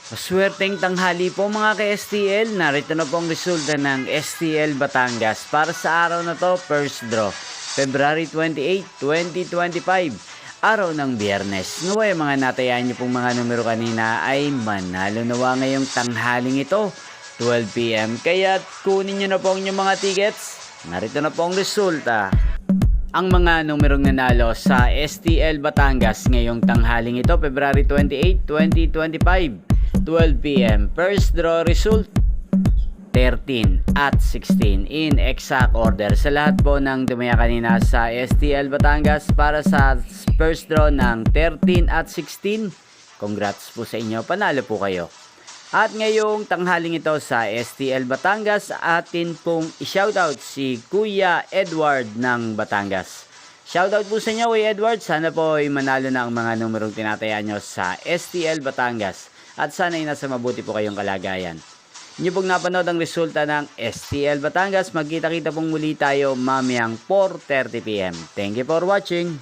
Maswerteng tanghali po mga ka-STL. Narito na po ang resulta ng STL Batangas para sa araw na to, first draw, February 28, 2025. Araw ng Biyernes. Naway mga natayaan niyo pong mga numero kanina ay manalo nawa ngayong tanghaling ito, 12 PM. Kaya kunin niyo na po ang inyong mga tickets. Narito na po ang resulta. Ang mga numerong nanalo sa STL Batangas ngayong tanghaling ito, February 28, 2025. 12 PM. First draw result 13 at 16 in exact order. Sa lahat po ng dumaya kanina sa STL Batangas para sa first draw ng 13 at 16, congrats po sa inyo, panalo po kayo. At ngayong tanghaling ito sa STL Batangas, atin pong i-shoutout si Kuya Edward ng Batangas. Shoutout po sa inyo, Kuya Edward. Sana po ay manalo na ang mga numerong tinatayaan nyo sa STL Batangas. At sana ay nasa mabuti po kayong kalagayan. Inyo pong napanood ang resulta ng STL Batangas. Magkita-kita pong muli tayo mamayang 4:30 PM. Thank you for watching.